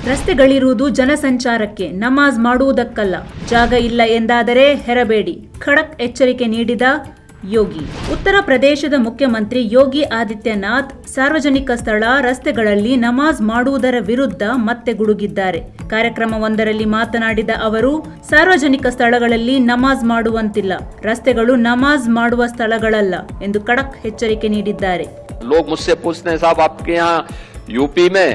ರಸ್ತೆಗಳಿರುವುದು ಜನಸಂಚಾರಕ್ಕೆ, ನಮಾಜ್ ಮಾಡುವುದಕ್ಕಲ್ಲ. ಜಾಗ ಇಲ್ಲ ಎಂದಾದರೆ ಹೆರಬೇಡಿ, ಖಡಕ್ ಎಚ್ಚರಿಕೆ ನೀಡಿದ ಯೋಗಿ. ಉತ್ತರ ಪ್ರದೇಶದ ಮುಖ್ಯಮಂತ್ರಿ ಯೋಗಿ ಆದಿತ್ಯನಾಥ್ ಸಾರ್ವಜನಿಕ ಸ್ಥಳ, ರಸ್ತೆಗಳಲ್ಲಿ ನಮಾಜ್ ಮಾಡುವುದರ ವಿರುದ್ಧ ಮತ್ತೆ ಗುಡುಗಿದ್ದಾರೆ. ಕಾರ್ಯಕ್ರಮವೊಂದರಲ್ಲಿ ಮಾತನಾಡಿದ ಅವರು, ಸಾರ್ವಜನಿಕ ಸ್ಥಳಗಳಲ್ಲಿ ನಮಾಜ್ ಮಾಡುವಂತಿಲ್ಲ, ರಸ್ತೆಗಳು ನಮಾಜ್ ಮಾಡುವ ಸ್ಥಳಗಳಲ್ಲ ಎಂದು ಖಡಕ್ ಎಚ್ಚರಿಕೆ ನೀಡಿದ್ದಾರೆ. लोग मुझसे पूछते हैं, साहब आपके यहाँ यूपी में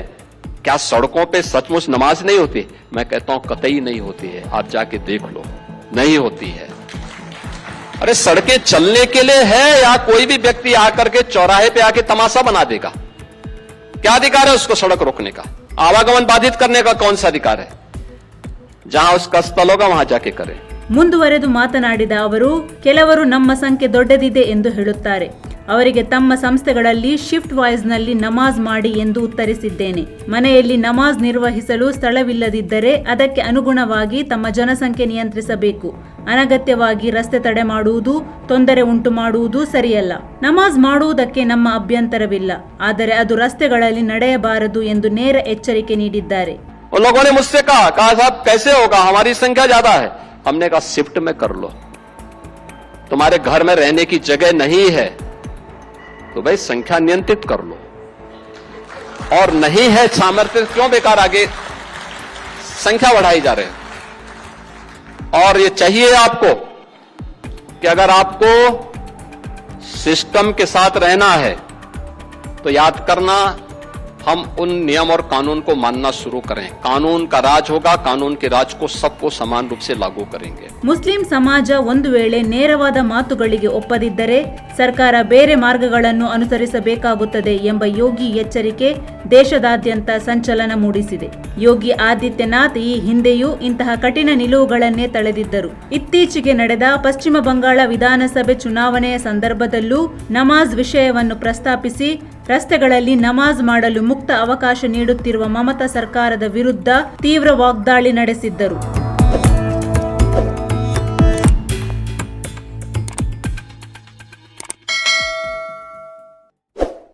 क्या सड़कों पे सचमुच नमाज नहीं होती? मैं कहता हूं कतई नहीं होती है, आप जाके देख लो, नहीं होती है। अरे सड़कें चलने के लिए है या कोई भी व्यक्ति आकर के चौराहे पे आके तमाशा बना देगा? क्या अधिकार है उसको सड़क रोकने का? आवागमन बाधित करने का कौन सा अधिकार है? जहां उसका स्थल होगा वहां जाके करे. ಮುಂದುವರೆದು ಮಾತನಾಡಿದ ಅವರು, ಕೆಲವರು ನಮ್ಮ ಸಂಖ್ಯೆ ದೊಡ್ಡದಿದೆ ಎಂದು ಹೇಳುತ್ತಾರೆ, ಅವರಿಗೆ ತಮ್ಮ ಸಂಸ್ಥೆಗಳಲ್ಲಿ ಶಿಫ್ಟ್ ವಾಯ್ಸ್ನಲ್ಲಿ ನಮಾಜ್ ಮಾಡಿ ಎಂದು ಉತ್ತರಿಸಿದ್ದೇನೆ. ಮನೆಯಲ್ಲಿ ನಮಾಜ್ ನಿರ್ವಹಿಸಲು ಸ್ಥಳವಿಲ್ಲದಿದ್ದರೆ ಅದಕ್ಕೆ ಅನುಗುಣವಾಗಿ ತಮ್ಮ ಜನಸಂಖ್ಯೆ ನಿಯಂತ್ರಿಸಬೇಕು. ಅನಗತ್ಯವಾಗಿ ರಸ್ತೆ ತಡೆ ಮಾಡುವುದು, ತೊಂದರೆ ಉಂಟು ಮಾಡುವುದು ಸರಿಯಲ್ಲ. ನಮಾಜ್ ಮಾಡುವುದಕ್ಕೆ ನಮ್ಮ ಅಭ್ಯಂತರವಿಲ್ಲ, ಆದರೆ ಅದು ರಸ್ತೆಗಳಲ್ಲಿ ನಡೆಯಬಾರದು ಎಂದು ನೇರ ಎಚ್ಚರಿಕೆ ನೀಡಿದ್ದಾರೆ. लोगों ने मुझसे कहा साहब कैसे होगा, हमारी संख्या ज्यादा है. हमने कहा शिफ्ट में कर लो, तुम्हारे घर में रहने की जगह नहीं है तो भाई संख्या नियंत्रित कर लो, और नहीं है सामर्थ्य क्यों बेकार आगे संख्या बढ़ाई जा रहे हैं. और ये चाहिए आपको कि अगर आपको सिस्टम के साथ रहना है तो याद करना, हम उन नियम और कानून को मानना शुरू करें. कानून का राज होगा, कानून के राज को सबको समान रूप से लागू करेंगे. ಮುಸ್ಲಿಂ ಸಮಾಜ ಒಂದು ವೇಳೆ ನೇರವಾದ ಮಾತುಗಳಿಗೆ ಒಪ್ಪದಿದ್ದರೆ ಸರ್ಕಾರ ಬೇರೆ ಮಾರ್ಗಗಳನ್ನು ಅನುಸರಿಸಬೇಕಾಗುತ್ತದೆ ಎಂಬ ಯೋಗಿ ಎಚ್ಚರಿಕೆ ದೇಶದಾದ್ಯಂತ ಸಂಚಲನ ಮೂಡಿಸಿದೆ. ಯೋಗಿ ಆದಿತ್ಯನಾಥ್ ಈ ಹಿಂದೆಯೂ ಇಂತಹ ಕಠಿಣ ನಿಲುವುಗಳನ್ನೇ ತಳೆದಿದ್ದರು. ಇತ್ತೀಚೆಗೆ ನಡೆದ ಪಶ್ಚಿಮ ಬಂಗಾಳ ವಿಧಾನಸಭೆ ಚುನಾವಣೆಯ ಸಂದರ್ಭದಲ್ಲೂ ನಮಾಜ್ ವಿಷಯವನ್ನು ಪ್ರಸ್ತಾಪಿಸಿ ರಸ್ತೆಗಳಲ್ಲಿ ನಮಾಜ್ ಮಾಡಲು ಮುಕ್ತ ಅವಕಾಶ ನೀಡುತ್ತಿರುವ ಮಮತಾ ಸರ್ಕಾರದ ವಿರುದ್ಧ ತೀವ್ರ ವಾಗ್ದಾಳಿ ನಡೆಸಿದ್ದರು.